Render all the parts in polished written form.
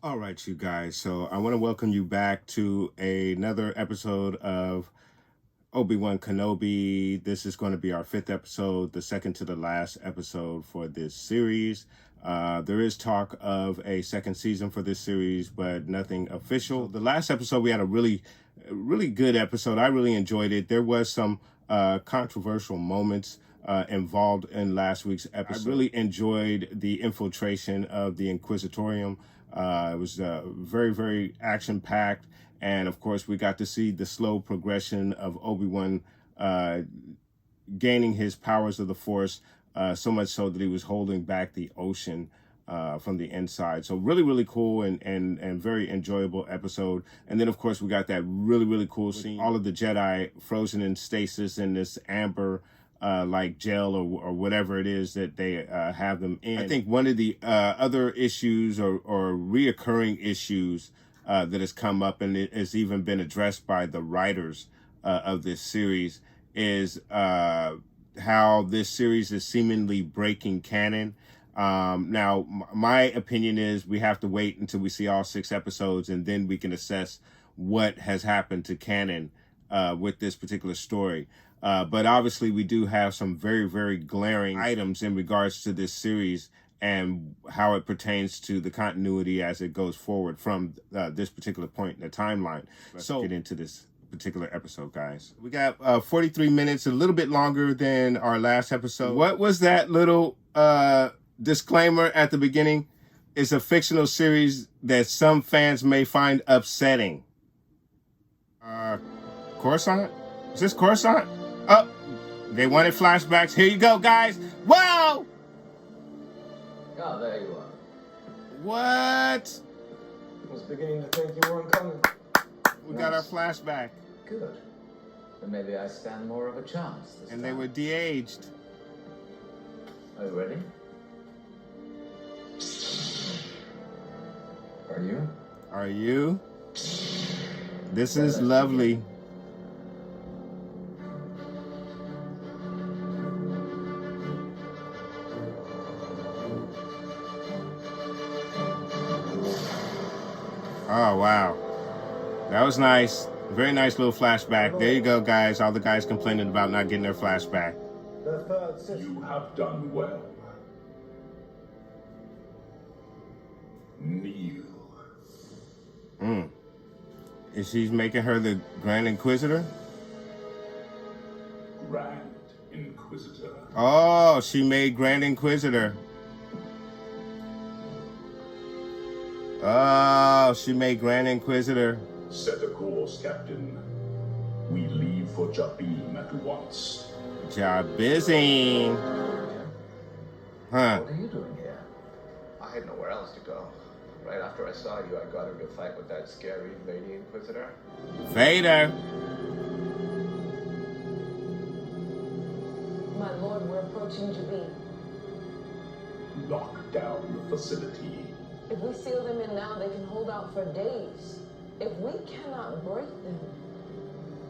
All right, you guys. So I want to welcome you back to another episode of Obi Wan Kenobi. This is going to be our 5th episode, the second to the last episode for this series. There is talk of a second season for this series, but nothing official. The last episode, we had a really good episode. I really enjoyed it. There was some controversial moments involved in last week's episode. I really enjoyed the infiltration of the Inquisitorium. It was very, very action-packed. And, of course, we got to see the slow progression of Obi-Wan gaining his powers of the Force, so much so that he was holding back the ocean from the inside. So really, really cool and very enjoyable episode. And then, of course, we got that really, really cool scene. All of the Jedi frozen in stasis in this amber like gel or whatever it is that they have them in. I think one of the other issues or reoccurring issues that has come up, and it has even been addressed by the writers of this series, is how this series is seemingly breaking canon. Now, my opinion is we have to wait until we see all 6 episodes, and then we can assess what has happened to canon with this particular story. But obviously, we do have some very, very glaring items in regards to this series and how it pertains to the continuity as it goes forward from this particular point in the timeline. Let's get into this particular episode, guys. We got 43 minutes, a little bit longer than our last episode. What was that little disclaimer at the beginning? It's a fictional series that some fans may find upsetting. Coruscant? Is this Coruscant? Oh, they wanted flashbacks. Here you go, guys. Whoa! Oh, there you are. What? I was beginning to think you weren't coming. We got our flashback. Good. Then maybe I stand more of a chance this And time. they were de-aged. Are you ready? Are you? Are you? This is lovely. Oh, wow. That was nice. Very nice little flashback. There you go, guys. All the guys complaining about not getting their flashback. You have done well. Kneel. Is she making her the Grand Inquisitor? Grand Inquisitor. Oh, she made Grand Inquisitor. Oh, she made Grand Inquisitor. Set a course, Captain. We leave for Jabim at once. Jabizing. Huh. What are you doing here? I had nowhere else to go. Right after I saw you, I got into a fight with that scary Lady Inquisitor. Vader. My lord, we're approaching Jabim. Lock down the facility. If we seal them in now, they can hold out for days. If we cannot break them...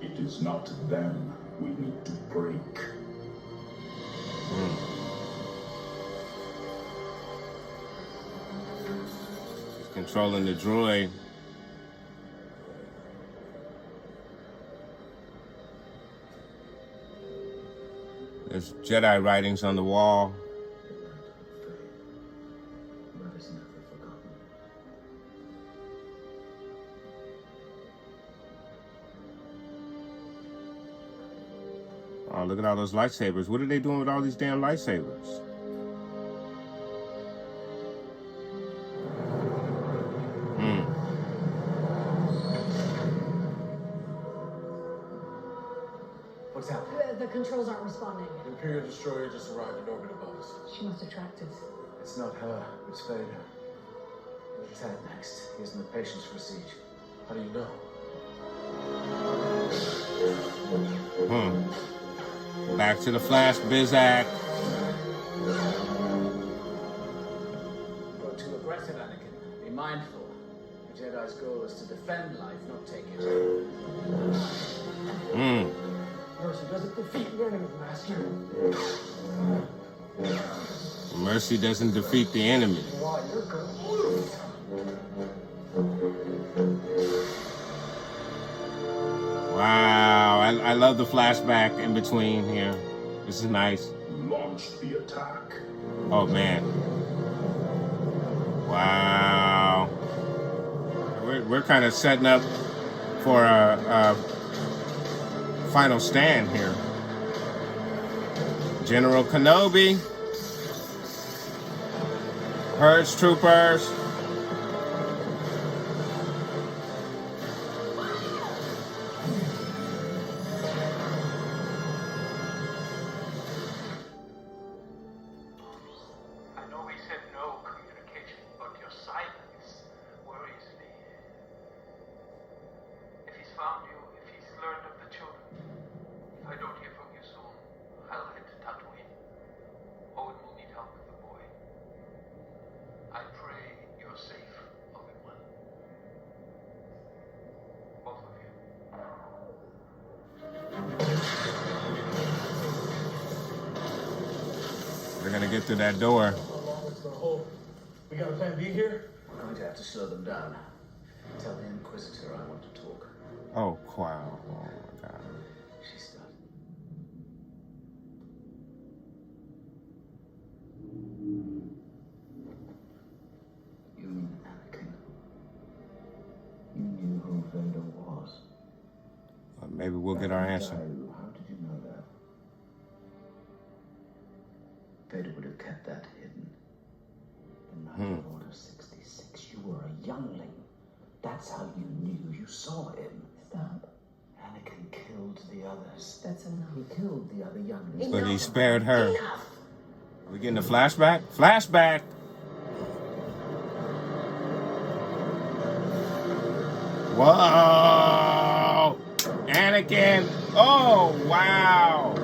It is not them we need to break. She's controlling the droid. There's Jedi writings on the wall. Oh, look at all those lightsabers. What are they doing with all these damn lightsabers? What's happening? The controls aren't responding. The Imperial destroyer just arrived in orbit above us. She must have tracked us. It's not her, it's Vader. We'll attack next. He hasn't the patience for a siege. How do you know? Back to the Flash Bizak. You're too aggressive, Anakin. Be mindful. A Jedi's goal is to defend life, not take it. Mercy doesn't defeat the enemy, Master. Mercy doesn't defeat the enemy. Why, you're good. Wow, I love the flashback in between here. This is nice. Launched the attack. Oh, man. Wow. We're kind of setting up for a final stand here. General Kenobi. Purge troopers. I know we said no communication, but your silence worries me. If he's found you, if he's learned of the children, if I don't hear from you soon, I'll head to Tatooine. Owen will need help with the boy. I pray you're safe, Obi Wan. Both of you. We're going to get through that door. How long is the hole? We got a plan B here? We're going to have to slow them down. Tell the Inquisitor I want to talk. Oh, wow. Oh, my God. She's done. You mean Anakin? You knew who Vader was. Well, maybe we'll get our answer. How did you know that? Vader would have kept that hidden. The night of Order 66, you were a youngling. That's how you knew. You saw him. Stop. Anakin killed the others. That's enough. He killed the other younglings. But he spared her. Enough! Are we getting a flashback? Flashback! Whoa! Anakin! Oh, wow!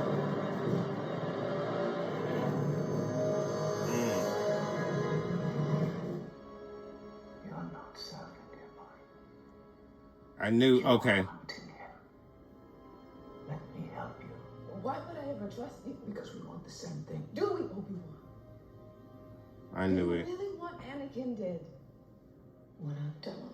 You're not serving him. I knew, okay. Hunting him. Let me help you. Why would I ever trust you? Because we want the same thing. Do we, Obi-Wan? I knew Do it. you really want Anakin dead? When I'm done alone.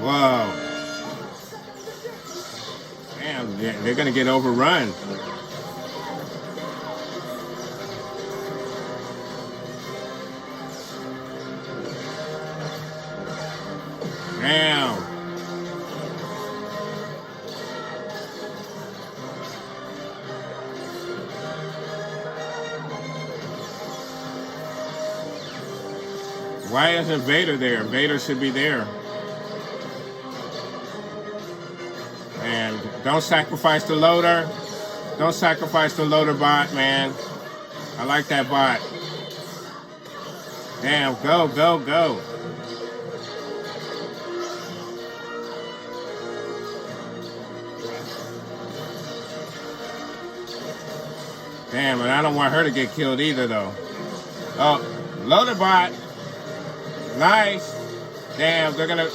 Whoa. Damn, they're gonna get overrun. Damn. Why isn't Vader there? Vader should be there. And don't sacrifice the loader. Don't sacrifice the loader bot, man. I like that bot. Damn, go, go, go. Damn, and I don't want her to get killed either, though. Oh, loader bot. Nice. Damn, they're gonna...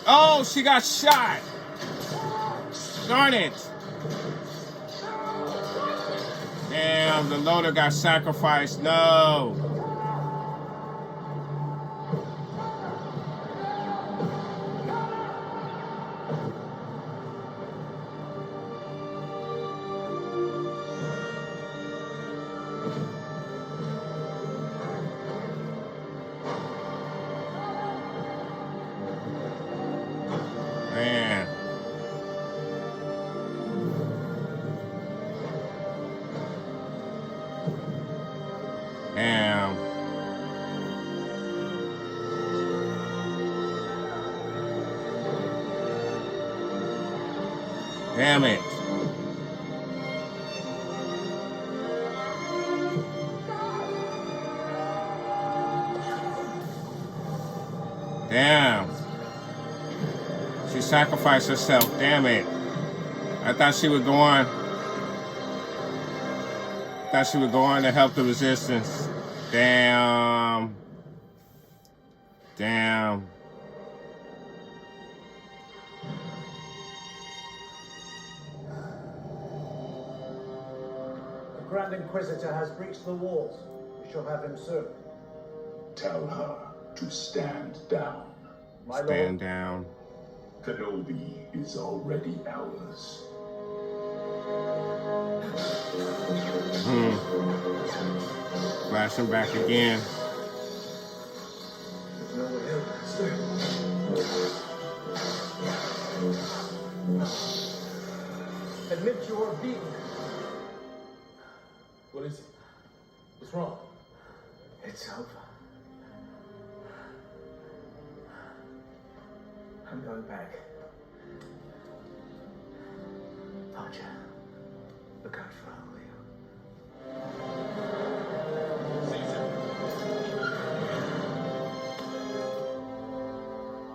Oh, she got shot. Darn it. Damn, the loader got sacrificed. No. Man. Damn. sacrifice herself. Damn it. I thought she would go on. Thought she would go on to help the resistance. Damn. Damn. The Grand Inquisitor has breached the walls. We shall have him soon. Tell her to stand down. My Stand lord. down. Kenobi is already ours. Flashing back again. No way out, sir. Admit you are beaten. What is it? What's wrong? It's over. I'm going back. Archer, look out for her, will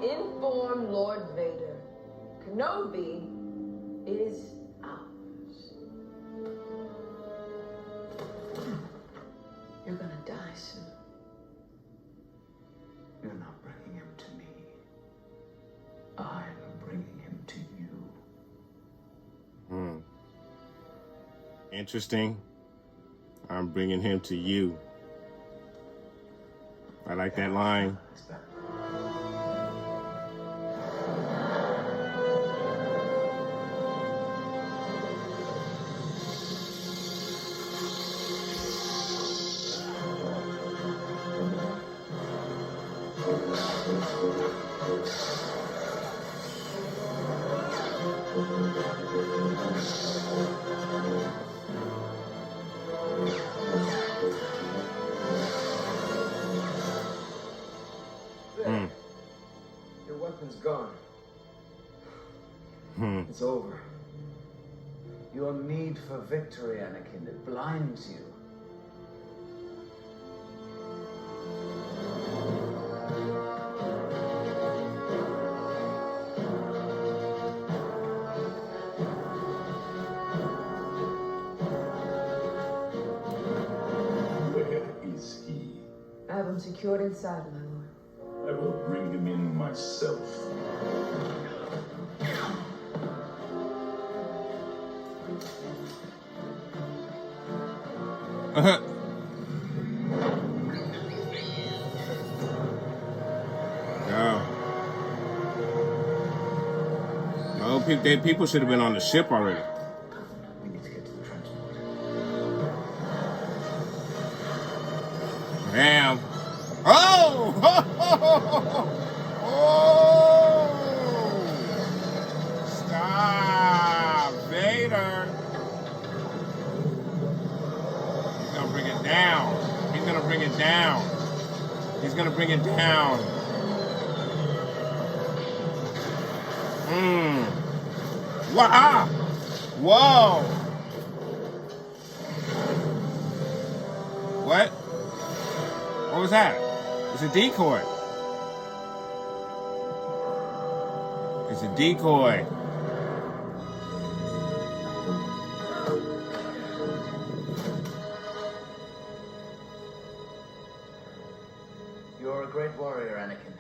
you? Inform Lord Vader. Kenobi is ours. You're gonna die soon. You're not bringing him to me. I'm bringing him to you. Interesting. I'm bringing him to you. I like that line. Your weapon's gone. It's over. Your need for victory, Anakin, it blinds you. Where is he? I have him secured inside, my lord. I will bring him in myself. No, people should have been on the ship already. We need to get to the transport. Damn. Oh! Oh! Stop, Vader. He's gonna bring it down. He's gonna bring it down. He's gonna bring it down. Wow! Whoa! What? What was that? It's a decoy. It's a decoy. You're a great warrior, Anakin.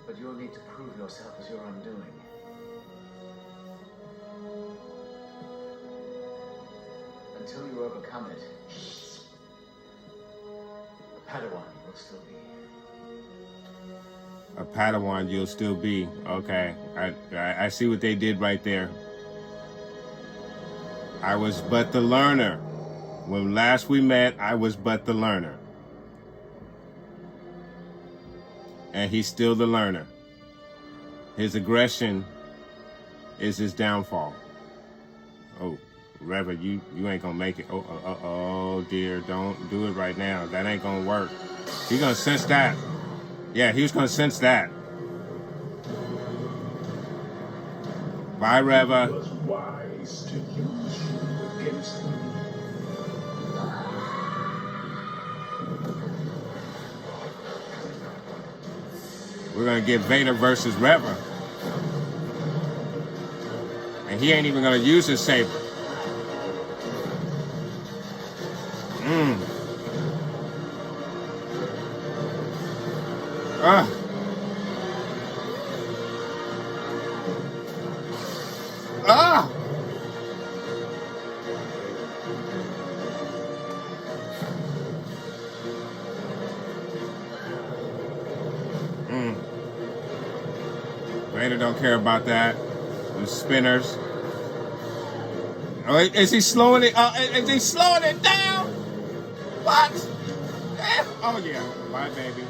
But you'll need to prove yourself as your undoing. Until you overcome it, a Padawan you will still be. A Padawan you'll still be. Okay. I see what they did right there. I was but the learner. When last we met, I was but the learner. And he's still the learner. His aggression is his downfall. Oh, Reva, you ain't gonna make it. Oh dear, don't do it right now. That ain't gonna work. He's gonna sense that. Yeah, he was gonna sense that. Bye, Reva. It was wise to use you against me. We're gonna get Vader versus Reva. He ain't even gonna use his saber. Ah! Vader don't care about that. The spinners. Oh, is he slowing it? Is he slowing it down? What? Oh yeah, bye baby.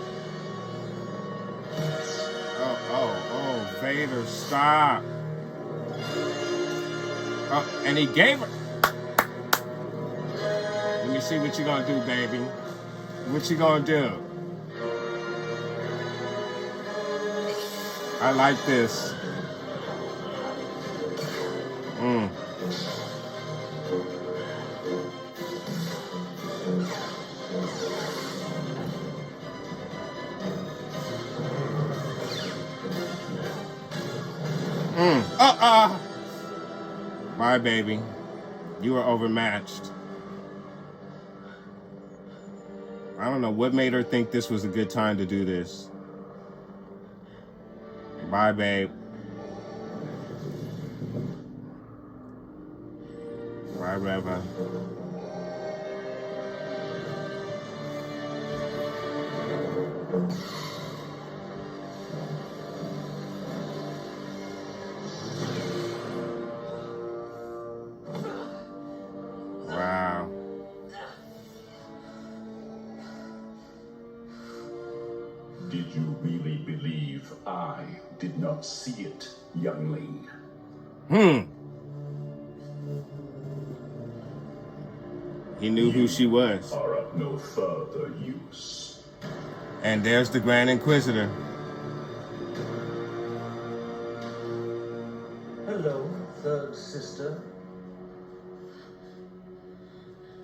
Oh, Vader, stop. Oh, and he gave her. Let me see what you gonna do, baby. What you gonna do? I like this. Bye, baby. You are overmatched. I don't know what made her think this was a good time to do this. Bye, babe. Bye, Reva. Wow. Did you really believe I did not see it, youngling? He knew who she was. Are of no further use. And there's the Grand Inquisitor. Hello, third sister.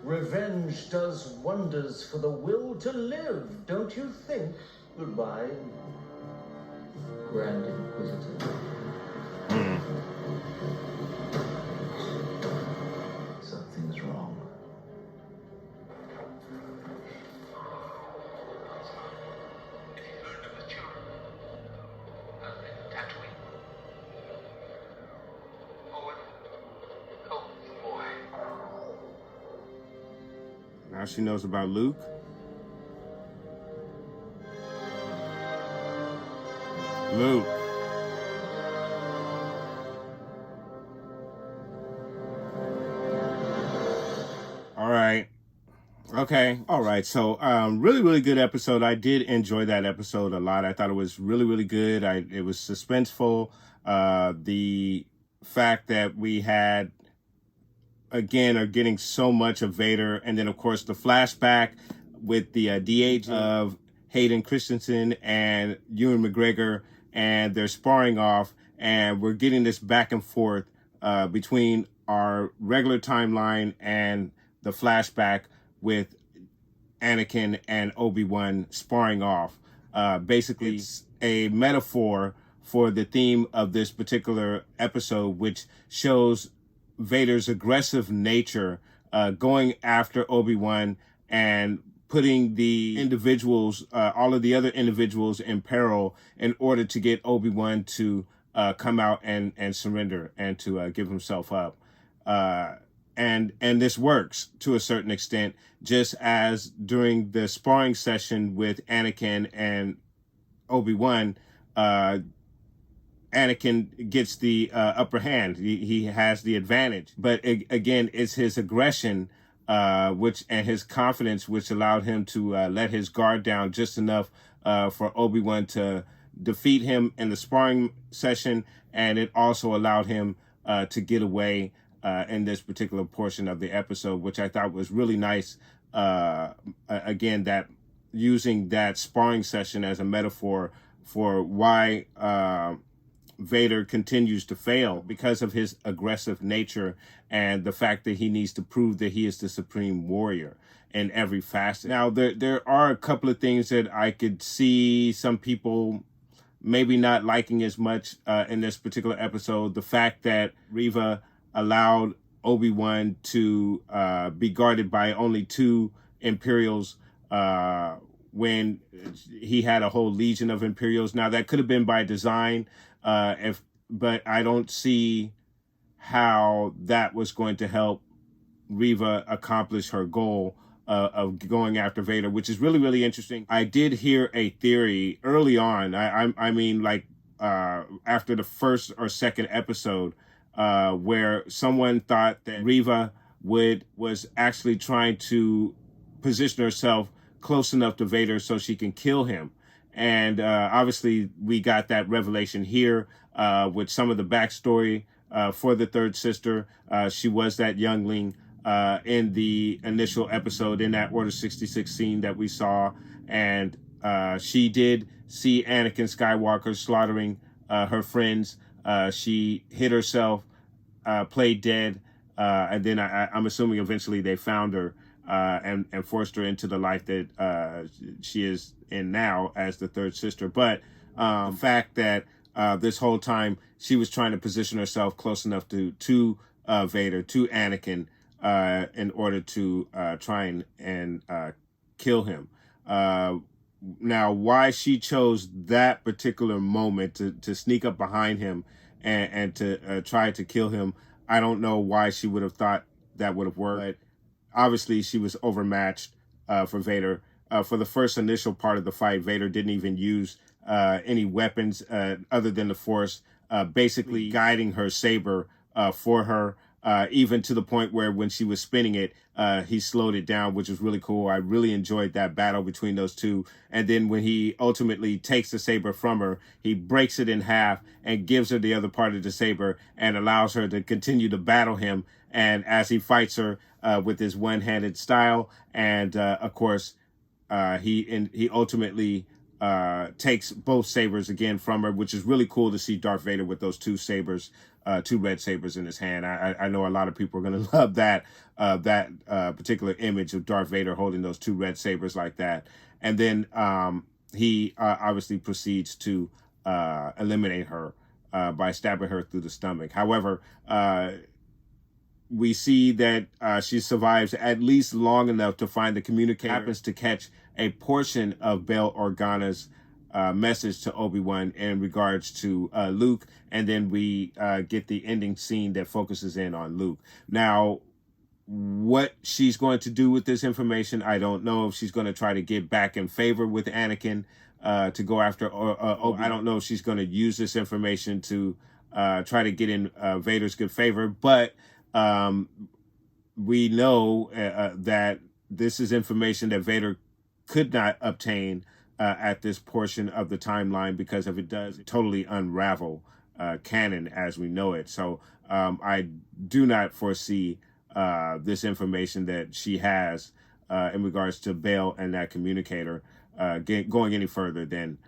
Revenge does wonders for the will to live, don't you think? Goodbye, Grand Inquisitor. Something's wrong. If he learned of the children, in Tatooine. Owen, help the boy. Now she knows about Luke. Luke. All right. Okay. All right. So, really, really good episode. I did enjoy that episode a lot. I thought it was really, really good. It was suspenseful. The fact that we had, again, are getting so much of Vader. And then, of course, the flashback with the de-aging of Hayden Christensen and Ewan McGregor, and they're sparring off. And we're getting this back and forth between our regular timeline and the flashback with Anakin and Obi-Wan sparring off. Basically, it's a metaphor for the theme of this particular episode, which shows Vader's aggressive nature, going after Obi-Wan and putting the individuals, all of the other individuals in peril in order to get Obi-Wan to come out and surrender and to give himself up. And this works to a certain extent, just as during the sparring session with Anakin and Obi-Wan, Anakin gets the upper hand. He has the advantage. But again, it's his aggression, and his confidence, which allowed him to let his guard down just enough for Obi-Wan to defeat him in the sparring session, and it also allowed him to get away in this particular portion of the episode, which I thought was really nice. Again, that using that sparring session as a metaphor for why Vader continues to fail, because of his aggressive nature and the fact that he needs to prove that he is the supreme warrior in every facet. Now, there are a couple of things that I could see some people maybe not liking as much in this particular episode, the fact that Reva allowed Obi-Wan to be guarded by only 2 Imperials when he had a whole legion of Imperials. Now, that could have been by design, but I don't see how that was going to help Reva accomplish her goal of going after Vader, which is really, really interesting. I did hear a theory early on. I mean, like after the first or second episode, where someone thought that Reva was actually trying to position herself close enough to Vader so she can kill him. And obviously, we got that revelation here with some of the backstory for the third sister. She was that youngling in the initial episode, in that Order 66 scene that we saw. And she did see Anakin Skywalker slaughtering her friends. She hid herself, played dead, and then I'm assuming eventually they found her and forced her into the life that she is in now as the third sister. But the fact that this whole time she was trying to position herself close enough to Vader, to Anakin, in order to try and kill him. Now, why she chose that particular moment to sneak up behind him and to try to kill him, I don't know why she would have thought that would have worked. But obviously, she was overmatched for Vader. For the first initial part of the fight, Vader didn't even use any weapons other than the Force, basically guiding her saber for her, even to the point where when she was spinning it, he slowed it down, which was really cool. I really enjoyed that battle between those two. And then when he ultimately takes the saber from her, he breaks it in half and gives her the other part of the saber and allows her to continue to battle him. And as he fights her with his one-handed style, and of course, he ultimately takes both sabers again from her, which is really cool to see Darth Vader with those 2 sabers, 2 red sabers in his hand. I know a lot of people are going to love that particular image of Darth Vader holding those 2 red sabers like that. And then he obviously proceeds to eliminate her by stabbing her through the stomach. However, we see that she survives at least long enough to find the communicator, happens to catch a portion of Bail Organa's message to Obi-Wan in regards to Luke, and then we get the ending scene that focuses in on Luke. Now, what she's going to do with this information, I don't know. If she's going to try to get back in favor with Anakin to go after Obi. I don't know if she's going to use this information to try to get in Vader's good favor, but we know that this is information that Vader could not obtain at this portion of the timeline, because if it does, it totally unravel canon as we know it. So I do not foresee this information that she has in regards to Bail and that communicator going any further than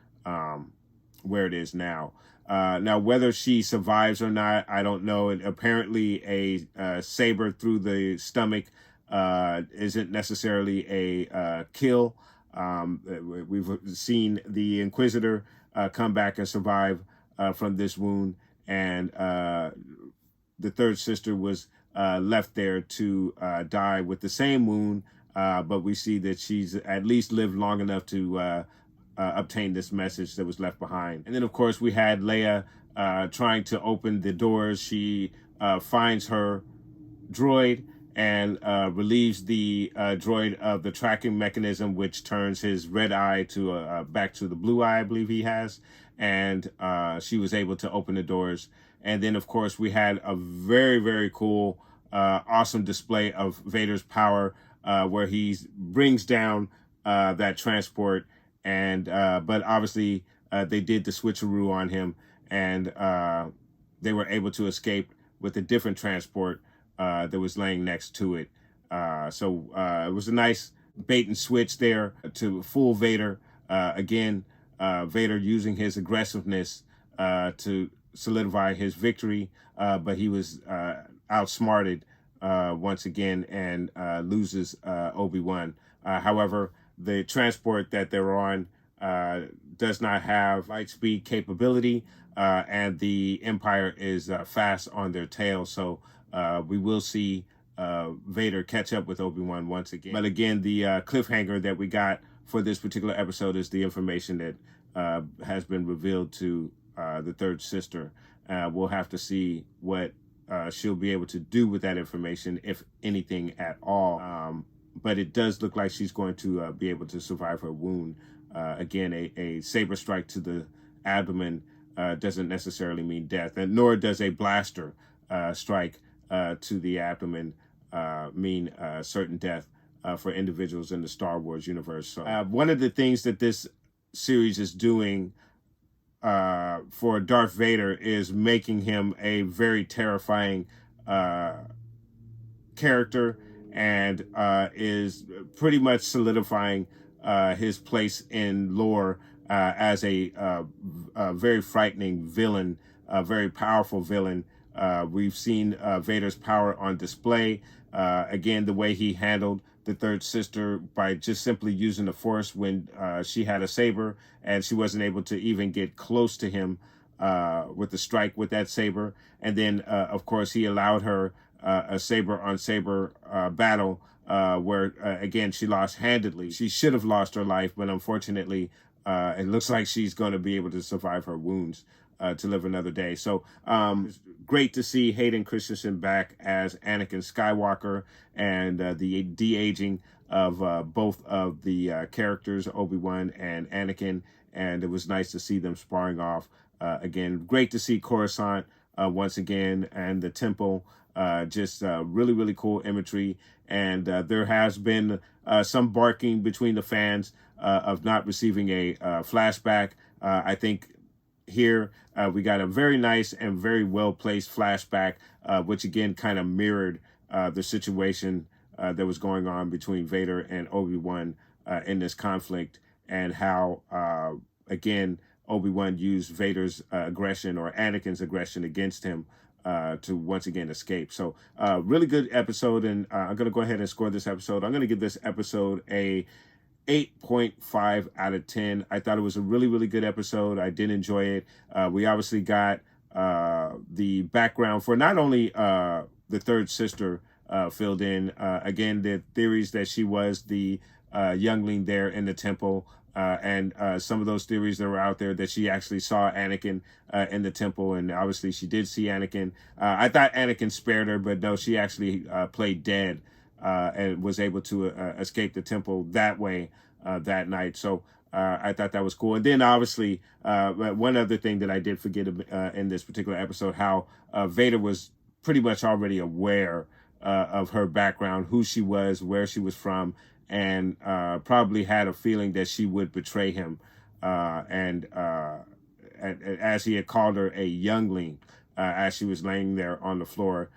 where it is now. Now, whether she survives or not, I don't know. And apparently a saber through the stomach isn't necessarily a kill. We've seen the Inquisitor come back and survive from this wound, and the third sister was left there to die with the same wound, but we see that she's at least lived long enough to obtain this message that was left behind. And then, of course, we had Leia trying to open the doors. She finds her droid and relieves the droid of the tracking mechanism, which turns his red eye to back to the blue eye, I believe he has. And she was able to open the doors. And then, of course, we had a very, very cool, awesome display of Vader's power, where he brings down that transport. And but obviously they did the switcheroo on him, and they were able to escape with a different transport that was laying next to it. So it was a nice bait and switch there to fool Vader. Again, Vader using his aggressiveness to solidify his victory, but he was outsmarted once again and loses Obi-Wan. However, the transport that they were on does not have light speed capability, and the Empire is fast on their tail. So we will see Vader catch up with Obi-Wan once again. But again, the cliffhanger that we got for this particular episode is the information that has been revealed to the third sister. We'll have to see what she'll be able to do with that information, if anything at all. But it does look like she's going to be able to survive her wound. Again, a saber strike to the abdomen doesn't necessarily mean death, and nor does a blaster strike to the abdomen mean certain death for individuals in the Star Wars universe. So one of the things that this series is doing for Darth Vader is making him a very terrifying character, and is pretty much solidifying his place in lore as a very frightening villain, a very powerful villain. We've seen Vader's power on display. Again, the way he handled the third sister by just simply using the Force when she had a saber, and she wasn't able to even get close to him with the strike with that saber. And then, of course, he allowed her a saber-on-saber battle where, again, she lost handedly. She should have lost her life, but unfortunately, it looks like she's going to be able to survive her wounds to live another day. So great to see Hayden Christensen back as Anakin Skywalker, and the de-aging of both of the characters, Obi-Wan and Anakin. And it was nice to see them sparring off again. Great to see Coruscant once again, and the temple. Just really, really cool imagery. And there has been some barking between the fans of not receiving a flashback. I think here we got a very nice and very well-placed flashback, which again kind of mirrored the situation that was going on between Vader and Obi-Wan in this conflict, and how, again, Obi-Wan used Vader's aggression, or Anakin's aggression, against him to once again escape. So really good episode, and I'm going to go ahead and score this episode. I'm going to give this episode a 8.5 out of 10. I thought it was a really, really good episode. I did enjoy it. We obviously got the background for not only the third sister filled in. Again, the theories that she was the youngling there in the temple, and some of those theories that were out there that she actually saw Anakin in the temple, and obviously she did see Anakin. I thought Anakin spared her, but no, she actually played dead and was able to escape the temple that way that night. So I thought that was cool. And then obviously one other thing that I did forget in this particular episode, how Vader was pretty much already aware of her background, who she was, where she was from, and probably had a feeling that she would betray him. And as he had called her a youngling, as she was laying there on the floor,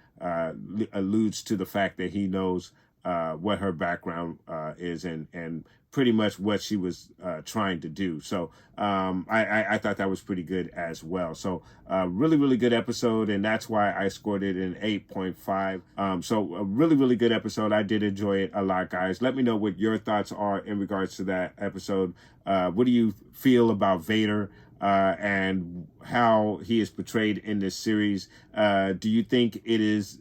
alludes to the fact that he knows what her background is, and pretty much what she was trying to do. So I thought that was pretty good as well. So really, really good episode, and that's why I scored it an 8.5. So a really, really good episode. I did enjoy it a lot, guys. Let me know what your thoughts are in regards to that episode. What do you feel about Vader and how he is portrayed in this series? Do you think it is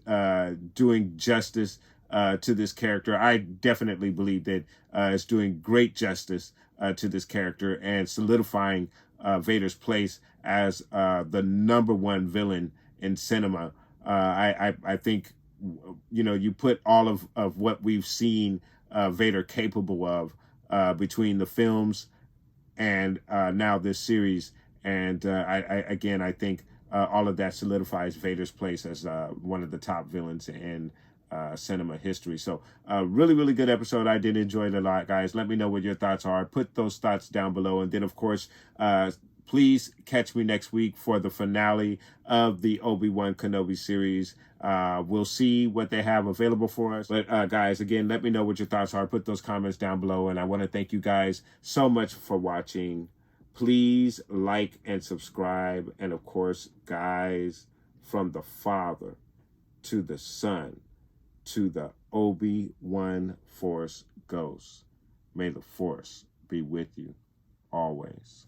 doing justice to this character? I definitely believe that it's doing great justice to this character, and solidifying Vader's place as the #1 villain in cinema. I think, you know, you put all of what we've seen Vader capable of between the films and now this series, and I think all of that solidifies Vader's place as one of the top villains in cinema history. So really, really good episode. I did enjoy it a lot, guys. Let me know what your thoughts are. Put those thoughts down below. And then, of course, please catch me next week for the finale of the Obi Wan Kenobi series. We'll see what they have available for us. But guys, again, let me know what your thoughts are. Put those comments down below. And I want to thank you guys so much for watching. Please like and subscribe. And of course, guys, from the Father to the Son to the Obi Wan Force Ghost, may the Force be with you always.